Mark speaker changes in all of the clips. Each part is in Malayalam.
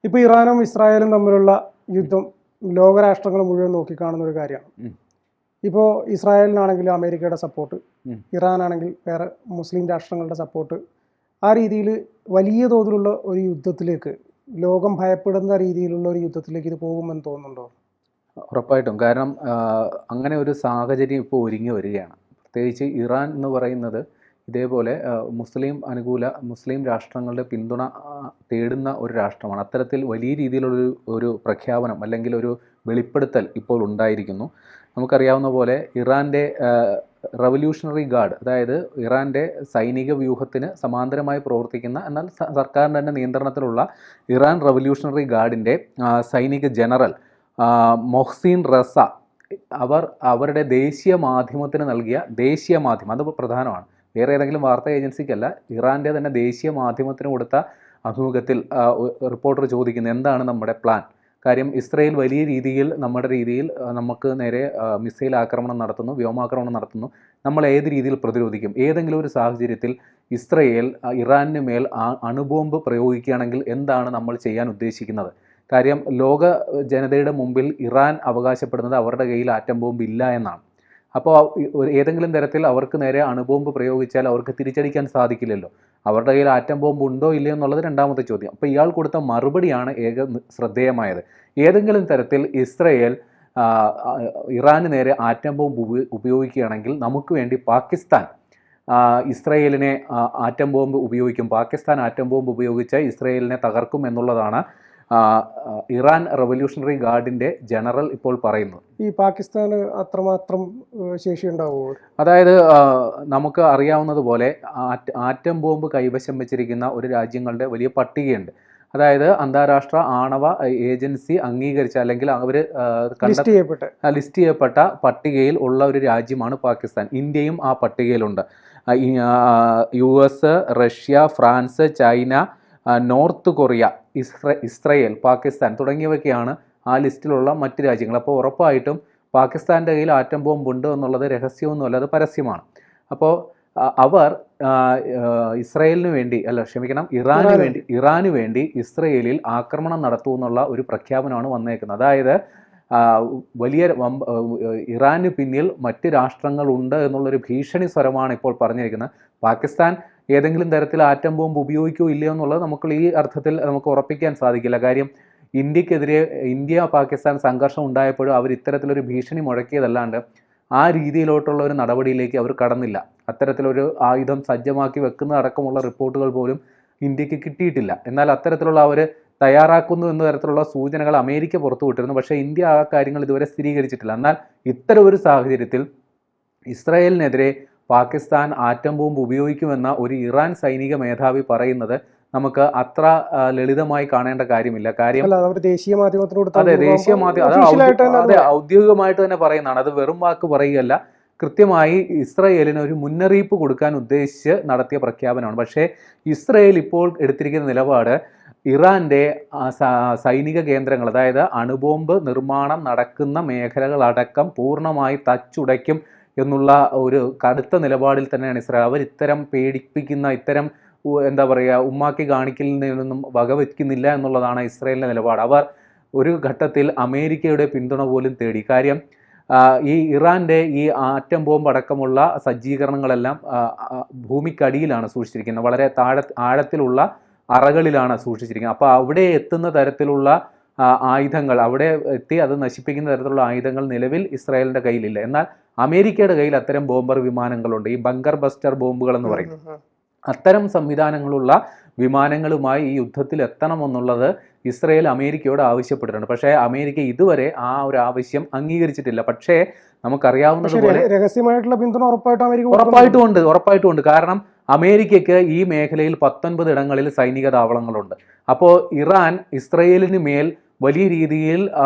Speaker 1: ഇപ്പോൾ ഇറാനും ഇസ്രായേലും തമ്മിലുള്ള യുദ്ധം ലോകരാഷ്ട്രങ്ങൾ മുഴുവൻ നോക്കിക്കാണുന്ന ഒരു കാര്യമാണ്. ഇപ്പോൾ ഇസ്രായേലിനാണെങ്കിലും അമേരിക്കയുടെ സപ്പോർട്ട്, ഇറാനാണെങ്കിൽ വേറെ മുസ്ലിം രാഷ്ട്രങ്ങളുടെ സപ്പോർട്ട്, ആ രീതിയിൽ വലിയ തോതിലുള്ള ഒരു യുദ്ധത്തിലേക്ക്, ലോകം ഭയപ്പെടുന്ന രീതിയിലുള്ള ഒരു യുദ്ധത്തിലേക്ക് ഇത് പോകുമെന്ന് തോന്നുന്നുണ്ടോ?
Speaker 2: ഉറപ്പായിട്ടും. കാരണം അങ്ങനെ ഒരു സാഹചര്യം ഇപ്പോൾ ഒരുങ്ങി വരികയാണ്. പ്രത്യേകിച്ച് ഇറാൻ എന്ന് പറയുന്നത് ഇതേപോലെ മുസ്ലിം രാഷ്ട്രങ്ങളുടെ പിന്തുണ തേടുന്ന ഒരു രാഷ്ട്രമാണ്. അത്തരത്തിൽ വലിയ രീതിയിലുള്ളൊരു പ്രഖ്യാപനം അല്ലെങ്കിൽ ഒരു വെളിപ്പെടുത്തൽ ഇപ്പോൾ ഉണ്ടായിരിക്കുന്നു. നമുക്കറിയാവുന്ന പോലെ ഇറാൻ്റെ റവല്യൂഷണറി ഗാർഡ്, അതായത് ഇറാൻ്റെ സൈനിക വ്യൂഹത്തിന് സമാന്തരമായി പ്രവർത്തിക്കുന്ന എന്നാൽ സർക്കാരിൻ്റെ തന്നെ നിയന്ത്രണത്തിലുള്ള ഇറാൻ റവല്യൂഷണറി ഗാർഡിൻ്റെ സൈനിക ജനറൽ മൊഹ്സിൻ റസ അവരുടെ ദേശീയ മാധ്യമത്തിന് നൽകിയ ദേശീയ മാധ്യമം, അത് പ്രധാനമാണ്, വേറെ ഏതെങ്കിലും വാർത്താ ഏജൻസിക്കല്ല, ഇറാൻ്റെ തന്നെ ദേശീയ മാധ്യമത്തിന് കൊടുത്ത അഭിമുഖത്തിൽ റിപ്പോർട്ടർ ചോദിക്കുന്നത് എന്താണ് നമ്മുടെ പ്ലാൻ. കാര്യം ഇസ്രയേൽ വലിയ രീതിയിൽ നമുക്ക് നേരെ മിസൈൽ ആക്രമണം നടത്തുന്നു, വ്യോമാക്രമണം നടത്തുന്നു. നമ്മൾ ഏത് രീതിയിൽ പ്രതിരോധിക്കും? ഏതെങ്കിലും ഒരു സാഹചര്യത്തിൽ ഇസ്രയേൽ ഇറാനിന് മേൽ അണുബോംബ് പ്രയോഗിക്കുകയാണെങ്കിൽ എന്താണ് നമ്മൾ ചെയ്യാൻ ഉദ്ദേശിക്കുന്നത്? കാര്യം ലോക ജനതയുടെ മുമ്പിൽ ഇറാൻ അവകാശപ്പെടുന്നത് അവരുടെ കയ്യിൽ ആറ്റം ബോംബ് ഇല്ല എന്നാണ്. അപ്പോൾ ഏതെങ്കിലും തരത്തിൽ അവർക്ക് നേരെ അണുബോംബ് പ്രയോഗിച്ചാൽ അവർക്ക് തിരിച്ചടിക്കാൻ സാധിക്കില്ലല്ലോ. അവരുടെ കയ്യിൽ ആറ്റം ബോംബ് ഉണ്ടോ ഇല്ലയോ എന്നുള്ളത് രണ്ടാമത്തെ ചോദ്യം. അപ്പോൾ ഇയാൾ കൊടുത്ത മറുപടിയാണ് ശ്രദ്ധേയമായത്. ഏതെങ്കിലും തരത്തിൽ ഇസ്രയേൽ ഇറാന് നേരെ ആറ്റം ബോംബ് ഉപയോഗിക്കുകയാണെങ്കിൽ നമുക്ക് വേണ്ടി പാകിസ്ഥാൻ ഇസ്രയേലിനെ ആറ്റം ബോംബ് ഉപയോഗിക്കും, പാകിസ്ഥാൻ ആറ്റം ബോംബ് ഉപയോഗിച്ച് ഇസ്രയേലിനെ തകർക്കും എന്നുള്ളതാണ് ഇറാൻ റവല്യൂഷണറി ഗാർഡിൻ്റെ ജനറൽ ഇപ്പോൾ പറയുന്നത്.
Speaker 1: ഈ പാകിസ്ഥാന് അത്രമാത്രം ശേഷിയുണ്ടാവുമോ?
Speaker 2: അതായത് നമുക്ക് അറിയാവുന്നതുപോലെ ആറ്റം ബോംബ് കൈവശം വെച്ചിരിക്കുന്ന ഒരു രാജ്യങ്ങളുടെ വലിയ പട്ടികയുണ്ട്. അതായത് അന്താരാഷ്ട്ര ആണവ ഏജൻസി അംഗീകരിച്ച അല്ലെങ്കിൽ അവർ ലിസ്റ്റ് ചെയ്യപ്പെട്ട പട്ടികയിൽ ഉള്ള ഒരു രാജ്യമാണ് പാകിസ്ഥാൻ. ഇന്ത്യയും ആ പട്ടികയിലുണ്ട്. US, Russia, France, China, North Korea, Israel, Pakistan തുടങ്ങിയവയൊക്കെയാണ് ആ ലിസ്റ്റിലുള്ള മറ്റ് രാജ്യങ്ങൾ. അപ്പോൾ ഉറപ്പായിട്ടും പാകിസ്ഥാൻ്റെ കയ്യിൽ ആറ്റം ബോംബ് ഉണ്ട് എന്നുള്ളത് രഹസ്യമൊന്നുമല്ല, അത് പരസ്യമാണ്. അപ്പോൾ അവർ ഇറാന് വേണ്ടി ഇസ്രയേലിൽ ആക്രമണം നടത്തുമെന്നുള്ള ഒരു പ്രഖ്യാപനമാണ് വന്നേക്കുന്നത്. അതായത് ഇറാന് പിന്നിൽ മറ്റ് രാഷ്ട്രങ്ങളുണ്ട് എന്നുള്ളൊരു ഭീഷണി സ്വരമാണ് ഇപ്പോൾ പറഞ്ഞിരിക്കുന്നത്. പാകിസ്ഥാൻ ഏതെങ്കിലും തരത്തിൽ ആറ്റം ബോംബ് ഉപയോഗിക്കുകയോ ഇല്ലയോ എന്നുള്ളത് ഈ അർത്ഥത്തിൽ നമുക്ക് ഉറപ്പിക്കാൻ സാധിക്കില്ല. കാര്യം ഇന്ത്യ പാകിസ്ഥാൻ സംഘർഷം ഉണ്ടായപ്പോഴും അവർ ഇത്തരത്തിലൊരു ഭീഷണി മുഴക്കിയതല്ലാണ്ട് ആ രീതിയിലോട്ടുള്ള ഒരു നടപടിയിലേക്ക് അവർ കടന്നില്ല. അത്തരത്തിലൊരു ആയുധം സജ്ജമാക്കി വെക്കുന്നതടക്കമുള്ള റിപ്പോർട്ടുകൾ പോലും ഇന്ത്യക്ക് കിട്ടിയിട്ടില്ല. എന്നാൽ അത്തരത്തിലുള്ള അവർ തയ്യാറാക്കുന്നു എന്ന തരത്തിലുള്ള സൂചനകൾ അമേരിക്ക പുറത്തുവിട്ടിരുന്നു. പക്ഷേ ഇന്ത്യ ആ കാര്യങ്ങൾ ഇതുവരെ സ്ഥിരീകരിച്ചിട്ടില്ല. എന്നാൽ ഇത്തരം ഒരു സാഹചര്യത്തിൽ ഇസ്രായേലിനെതിരെ പാകിസ്ഥാൻ ആറ്റം ബോംബ് ഉപയോഗിക്കുമെന്ന ഒരു ഇറാൻ സൈനിക മേധാവി പറയുന്നത് നമുക്ക് അത്ര ലളിതമായി കാണേണ്ട കാര്യമില്ല. കാര്യം ഔദ്യോഗികമായിട്ട് തന്നെ പറയുന്നതാണ്, അത് വെറും വാക്ക് പറയുകയല്ല, കൃത്യമായി ഇസ്രയേലിന് ഒരു മുന്നറിയിപ്പ് കൊടുക്കാൻ ഉദ്ദേശിച്ച് നടത്തിയ പ്രഖ്യാപനമാണ്. പക്ഷേ ഇസ്രയേൽ ഇപ്പോൾ എടുത്തിരിക്കുന്ന നിലപാട് ഇറാൻ്റെ സൈനിക കേന്ദ്രങ്ങൾ, അതായത് അണുബോംബ് നിർമ്മാണം നടക്കുന്ന മേഖലകളടക്കം പൂർണ്ണമായി തച്ചുടയ്ക്കും എന്നുള്ള ഒരു കടുത്ത നിലപാടിൽ തന്നെയാണ് ഇസ്രായേൽ. അവർ ഇത്തരം പേടിപ്പിക്കുന്ന, ഇത്തരം ഉമ്മാക്കി കാണിക്കലിനൊന്നും വകവെക്കുന്നില്ല എന്നുള്ളതാണ് ഇസ്രായേലിൻ്റെ നിലപാട്. അവർ ഒരു ഘട്ടത്തിൽ അമേരിക്കയുടെ പിന്തുണ പോലും തേടി. കാര്യം ഈ ഇറാൻ്റെ ഈ ആറ്റം ബോംബ് അടക്കമുള്ള സജ്ജീകരണങ്ങളെല്ലാം ഭൂമിക്കടിയിലാണ് സൂക്ഷിച്ചിരിക്കുന്നത്, വളരെ ആഴത്തിലുള്ള അറകളിലാണ് സൂക്ഷിച്ചിരിക്കുന്നത്. അപ്പോൾ അവിടെ എത്തുന്ന തരത്തിലുള്ള ആയുധങ്ങൾ, അവിടെ എത്തി അത് നശിപ്പിക്കുന്ന തരത്തിലുള്ള ആയുധങ്ങൾ നിലവിൽ ഇസ്രായേലിൻ്റെ കയ്യിലില്ല. എന്നാൽ അമേരിക്കയുടെ കയ്യിൽ അത്തരം ബോംബർ വിമാനങ്ങളുണ്ട്, ഈ ബങ്കർ ബസ്റ്റർ ബോംബുകൾ എന്ന് പറയും. അത്തരം സംവിധാനങ്ങളുള്ള വിമാനങ്ങളുമായി ഈ യുദ്ധത്തിൽ എത്തണമെന്നുള്ളത് ഇസ്രയേൽ അമേരിക്കയോട് ആവശ്യപ്പെട്ടിട്ടുണ്ട്. പക്ഷേ അമേരിക്ക ഇതുവരെ ആ ഒരു ആവശ്യം അംഗീകരിച്ചിട്ടില്ല. പക്ഷേ നമുക്കറിയാവുന്നതുപോലെ
Speaker 1: രഹസ്യമായിട്ടുള്ള പിന്തുണ
Speaker 2: ഉറപ്പായിട്ടും ഉണ്ട്. കാരണം അമേരിക്കയ്ക്ക് ഈ മേഖലയിൽ 19 ഇടങ്ങളിൽ സൈനിക താവളങ്ങളുണ്ട്. അപ്പോൾ ഇറാൻ ഇസ്രയേലിന് മേൽ വലിയ രീതിയിൽ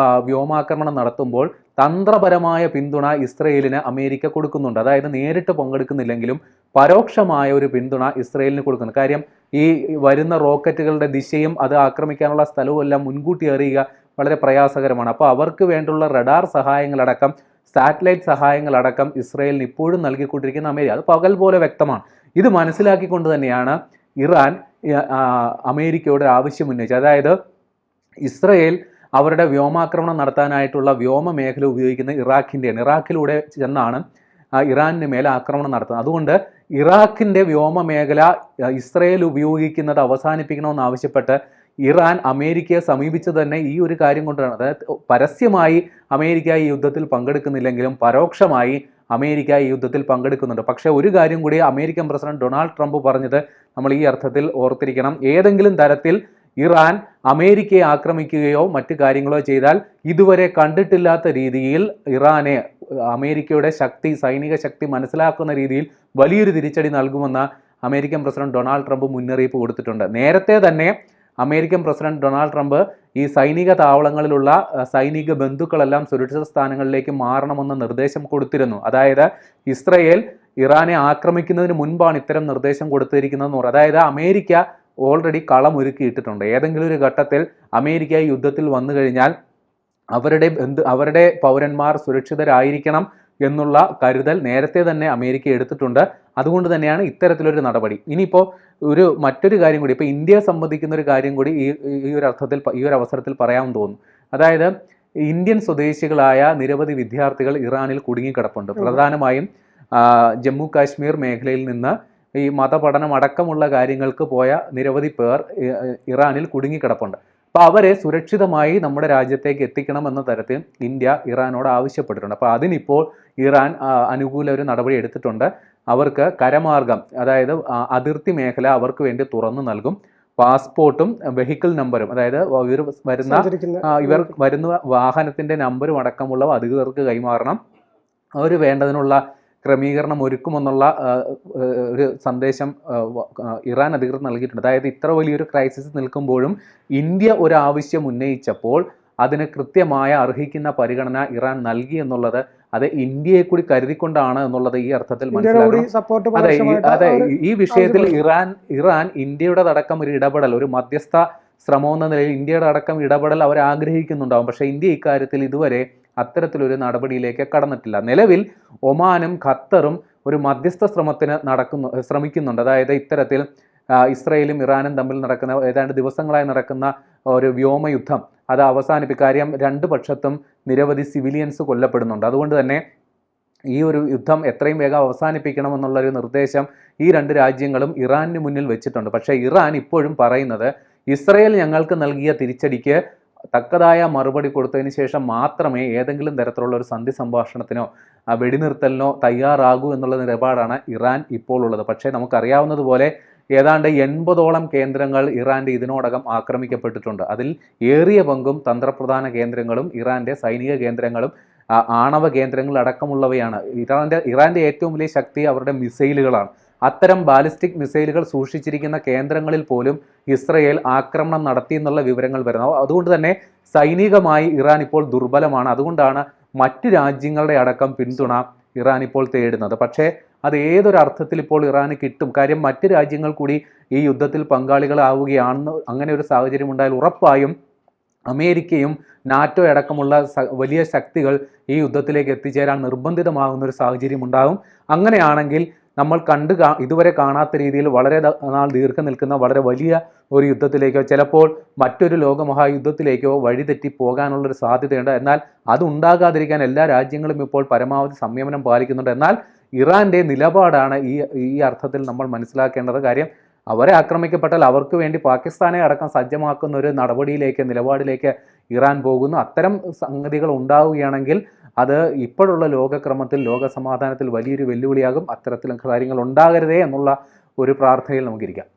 Speaker 2: വ്യോമാക്രമണം നടത്തുമ്പോൾ തന്ത്രപരമായ പിന്തുണ ഇസ്രയേലിന് അമേരിക്ക കൊടുക്കുന്നുണ്ട്. അതായത് നേരിട്ട് പങ്കെടുക്കുന്നില്ലെങ്കിലും പരോക്ഷമായ ഒരു പിന്തുണ ഇസ്രയേലിന് കൊടുക്കുന്നു. കാര്യം ഈ വരുന്ന റോക്കറ്റുകളുടെ ദിശയും അത് ആക്രമിക്കാനുള്ള സ്ഥലവും എല്ലാം മുൻകൂട്ടി അറിയുക വളരെ പ്രയാസകരമാണ്. അപ്പോൾ അവർക്ക് വേണ്ടുള്ള റഡാർ സഹായങ്ങളടക്കം, സാറ്റലൈറ്റ് സഹായങ്ങളടക്കം ഇസ്രയേലിന് ഇപ്പോഴും നൽകിക്കൊണ്ടിരിക്കുന്ന അമേരിക്ക, അത് പകൽ പോലെ വ്യക്തമാണ്. ഇത് മനസ്സിലാക്കിക്കൊണ്ട് തന്നെയാണ് ഇറാൻ അമേരിക്കയോട് ആവശ്യം ഉന്നയിച്ചത്. അതായത് ഇസ്രയേൽ അവരുടെ വ്യോമാക്രമണം നടത്താനായിട്ടുള്ള വ്യോമ മേഖല ഉപയോഗിക്കുന്ന ഇറാഖിലൂടെ ചെന്നാണ് ഇറാനിന് മേലെ ആക്രമണം നടത്തുന്നത്. അതുകൊണ്ട് ഇറാഖിൻ്റെ വ്യോമ മേഖല ഇസ്രയേൽ ഉപയോഗിക്കുന്നത് അവസാനിപ്പിക്കണമെന്ന് ആവശ്യപ്പെട്ട് ഇറാൻ അമേരിക്കയെ സമീപിച്ചത് തന്നെ ഈ ഒരു കാര്യം കൊണ്ടാണ്. അതായത് പരസ്യമായി അമേരിക്ക ഈ യുദ്ധത്തിൽ പങ്കെടുക്കുന്നില്ലെങ്കിലും പരോക്ഷമായി അമേരിക്ക ഈ യുദ്ധത്തിൽ പങ്കെടുക്കുന്നുണ്ട്. പക്ഷേ ഒരു കാര്യം കൂടി അമേരിക്കൻ പ്രസിഡന്റ് ഡൊണാൾഡ് ട്രംപ് പറഞ്ഞത് നമ്മൾ ഈ അർത്ഥത്തിൽ ഓർത്തിരിക്കണം. ഏതെങ്കിലും തരത്തിൽ ഇറാൻ അമേരിക്കയെ ആക്രമിക്കുകയോ മറ്റു കാര്യങ്ങളോ ചെയ്താൽ ഇതുവരെ കണ്ടിട്ടില്ലാത്ത രീതിയിൽ ഇറാനെ അമേരിക്കയുടെ ശക്തി, സൈനിക ശക്തി മനസ്സിലാക്കുന്ന രീതിയിൽ വലിയൊരു തിരിച്ചടി നൽകുമെന്ന് അമേരിക്കൻ പ്രസിഡന്റ് ഡൊണാൾഡ് ട്രംപ് മുന്നറിയിപ്പ് കൊടുത്തിട്ടുണ്ട്. നേരത്തെ തന്നെ അമേരിക്കൻ പ്രസിഡന്റ് ഡൊണാൾഡ് ട്രംപ് ഈ സൈനിക താവളങ്ങളിലുള്ള സൈനിക ബന്ധുക്കളെല്ലാം സുരക്ഷിത സ്ഥാനങ്ങളിലേക്ക് മാറണമെന്ന നിർദ്ദേശം കൊടുത്തിരുന്നു. അതായത് ഇസ്രയേൽ ഇറാനെ ആക്രമിക്കുന്നതിന് മുൻപാണ് ഇത്തരം നിർദ്ദേശം കൊടുത്തിരിക്കുന്നതെന്ന് പറയും. അതായത് അമേരിക്ക ഓൾറെഡി കളമൊരുക്കിയിട്ടിട്ടുണ്ട്. ഏതെങ്കിലും ഒരു ഘട്ടത്തിൽ അമേരിക്ക ഈ യുദ്ധത്തിൽ വന്നു കഴിഞ്ഞാൽ അവരുടെ പൗരന്മാർ സുരക്ഷിതരായിരിക്കണം എന്നുള്ള കരുതൽ നേരത്തെ തന്നെ അമേരിക്ക എടുത്തിട്ടുണ്ട്. അതുകൊണ്ട് തന്നെയാണ് ഇത്തരത്തിലൊരു നടപടി. ഇനിയിപ്പോൾ മറ്റൊരു കാര്യം കൂടി, ഇപ്പോൾ ഇന്ത്യയെ സംബന്ധിക്കുന്ന ഒരു കാര്യം കൂടി ഈ ഒരു അവസരത്തിൽ പറയാമെന്ന് തോന്നുന്നു. അതായത് ഇന്ത്യൻ സ്വദേശികളായ നിരവധി വിദ്യാർത്ഥികൾ ഇറാനിൽ കുടുങ്ങിക്കിടപ്പുണ്ട്. പ്രധാനമായും ജമ്മു കാശ്മീർ മേഖലയിൽ നിന്ന് ഈ മതപഠനം അടക്കമുള്ള കാര്യങ്ങൾക്ക് പോയ നിരവധി പേർ ഇറാനിൽ കുടുങ്ങിക്കിടപ്പുണ്ട്. അപ്പോൾ അവരെ സുരക്ഷിതമായി നമ്മുടെ രാജ്യത്തേക്ക് എത്തിക്കണം എന്ന തരത്തിൽ ഇന്ത്യ ഇറാനോട് ആവശ്യപ്പെട്ടിട്ടുണ്ട്. അപ്പോൾ അതിനിപ്പോൾ ഇറാൻ അനുകൂല ഒരു നടപടി എടുത്തിട്ടുണ്ട്. അവർക്ക് കരമാർഗം, അതായത് അതിർത്തി മേഖല അവർക്ക് വേണ്ടി തുറന്നു നൽകും. പാസ്പോർട്ടും വെഹിക്കിൾ നമ്പറും, അതായത് ഇവർ വരുന്ന വാഹനത്തിൻ്റെ നമ്പറും അടക്കമുള്ളവ അധികൃതർക്ക് കൈമാറണം. അവർ വേണ്ടതിനുള്ള ക്രമീകരണം ഒരുക്കുമെന്നുള്ള ഒരു സന്ദേശം ഇറാൻ അധികൃതർ നൽകിയിട്ടുണ്ട്. അതായത് ഇത്ര വലിയൊരു ക്രൈസിസ് നിൽക്കുമ്പോഴും ഇന്ത്യ ഒരു ആവശ്യം ഉന്നയിച്ചപ്പോൾ അതിന് കൃത്യമായ അർഹിക്കുന്ന പരിഗണന ഇറാൻ നൽകി എന്നുള്ളത് അത് ഇന്ത്യയെ കൂടി കരുതിക്കൊണ്ടാണ് എന്നുള്ളത് ഈ അർത്ഥത്തിൽ മനസ്സിലാക്കണം. അതെ, ഈ വിഷയത്തിൽ ഇറാൻ ഇന്ത്യയുടെ അടക്കം ഒരു ഇടപെടൽ, ഒരു മധ്യസ്ഥ ശ്രമം എന്ന നിലയിൽ ഇന്ത്യയുടെ അടക്കം ഇടപെടൽ അവർ ആഗ്രഹിക്കുന്നുണ്ടാവും. പക്ഷേ ഇന്ത്യ ഇക്കാര്യത്തിൽ ഇതുവരെ അത്തരത്തിലൊരു നടപടിയിലേക്ക് കടന്നിട്ടില്ല. നിലവിൽ ഒമാനും ഖത്തറും ഒരു മധ്യസ്ഥ ശ്രമത്തിന് ശ്രമിക്കുന്നുണ്ട്. അതായത് ഇത്തരത്തിൽ ഇസ്രയേലും ഇറാനും തമ്മിൽ നടക്കുന്ന ഏതാണ്ട് ദിവസങ്ങളായി നടക്കുന്ന ഒരു വ്യോമയുദ്ധം അത് അവസാനിപ്പിക്കും. കാര്യം രണ്ട് പക്ഷത്തും നിരവധി സിവിലിയൻസ് കൊല്ലപ്പെടുന്നുണ്ട്. അതുകൊണ്ട് തന്നെ ഈ ഒരു യുദ്ധം എത്രയും വേഗം അവസാനിപ്പിക്കണമെന്നുള്ളൊരു നിർദ്ദേശം ഈ രണ്ട് രാജ്യങ്ങളും ഇറാനിന് മുന്നിൽ വെച്ചിട്ടുണ്ട്. പക്ഷേ ഇറാൻ ഇപ്പോഴും പറയുന്നത് ഇസ്രയേൽ ഞങ്ങൾക്ക് നൽകിയ തിരിച്ചടിക്ക് തക്കതായ മറുപടി കൊടുത്തതിന് ശേഷം മാത്രമേ ഏതെങ്കിലും തരത്തിലുള്ള ഒരു സന്ധി സംഭാഷണത്തിനോ വെടിനിർത്തലിനോ തയ്യാറാകൂ എന്നുള്ള നിലപാടാണ് ഇറാൻ ഇപ്പോൾ ഉള്ളത്. പക്ഷേ നമുക്കറിയാവുന്നതുപോലെ ഏതാണ്ട് 80ഓളം കേന്ദ്രങ്ങൾ ഇറാൻ്റെ ഇതിനോടകം ആക്രമിക്കപ്പെട്ടിട്ടുണ്ട്. അതിൽ ഏറിയ പങ്കും തന്ത്രപ്രധാന കേന്ദ്രങ്ങളും ഇറാൻ്റെ സൈനിക കേന്ദ്രങ്ങളും ആണവ കേന്ദ്രങ്ങൾ അടക്കമുള്ളവയാണ്. ഇറാൻ്റെ ഏറ്റവും വലിയ ശക്തി അവരുടെ മിസൈലുകളാണ്. അത്തരം ബാലിസ്റ്റിക് മിസൈലുകൾ സൂക്ഷിച്ചിരിക്കുന്ന കേന്ദ്രങ്ങളിൽ പോലും ഇസ്രയേൽ ആക്രമണം നടത്തി എന്നുള്ള വിവരങ്ങൾ വരുന്നു. അതുകൊണ്ട് തന്നെ സൈനികമായി ഇറാൻ ഇപ്പോൾ ദുർബലമാണ്. അതുകൊണ്ടാണ് മറ്റ് രാജ്യങ്ങളുടെ അടക്കം പിന്തുണ ഇറാൻ ഇപ്പോൾ തേടുന്നത്. പക്ഷേ അത് ഏതൊരർത്ഥത്തിൽ ഇപ്പോൾ ഇറാന് കിട്ടും. കാര്യം മറ്റ് രാജ്യങ്ങൾ കൂടി ഈ യുദ്ധത്തിൽ പങ്കാളികളാവുകയാണെന്ന് അങ്ങനെ ഒരു സാഹചര്യം ഉണ്ടായാൽ ഉറപ്പായും അമേരിക്കയും നാറ്റോ അടക്കമുള്ള വലിയ ശക്തികൾ ഈ യുദ്ധത്തിലേക്ക് എത്തിച്ചേരാൻ നിർബന്ധിതമാകുന്ന ഒരു സാഹചര്യം ഉണ്ടാകും. അങ്ങനെയാണെങ്കിൽ നമ്മൾ ഇതുവരെ കാണാത്ത രീതിയിൽ വളരെ നാൾ ദീർഘം നിൽക്കുന്ന വളരെ വലിയ ഒരു യുദ്ധത്തിലേക്കോ ചിലപ്പോൾ മറ്റൊരു ലോകമഹായുദ്ധത്തിലേക്കോ വഴിതെറ്റി പോകാനുള്ളൊരു സാധ്യതയുണ്ട്. എന്നാൽ അതുണ്ടാകാതിരിക്കാൻ എല്ലാ രാജ്യങ്ങളും ഇപ്പോൾ പരമാവധി സംയമനം പാലിക്കുന്നുണ്ട്. എന്നാൽ ഇറാൻ്റെ നിലപാടാണ് ഈ അർത്ഥത്തിൽ നമ്മൾ മനസ്സിലാക്കേണ്ടത്. കാര്യം അവരെ ആക്രമിക്കപ്പെട്ടാൽ അവർക്ക് വേണ്ടി പാകിസ്ഥാനെ അടക്കം സജ്ജമാക്കുന്ന ഒരു നിലപാടിലേക്ക് ഇറാൻ പോകുന്നു. അത്തരം സംഗതികൾ ഉണ്ടാവുകയാണെങ്കിൽ അത് ഇപ്പോഴുള്ള ലോകക്രമത്തിൽ, ലോക സമാധാനത്തിൽ വലിയൊരു വെല്ലുവിളിയാകും. അത്തരത്തിലുള്ള കാര്യങ്ങൾ ഉണ്ടാകരുതേ എന്നുള്ള ഒരു പ്രാർത്ഥനയിൽ നമുക്കിരിക്കാം.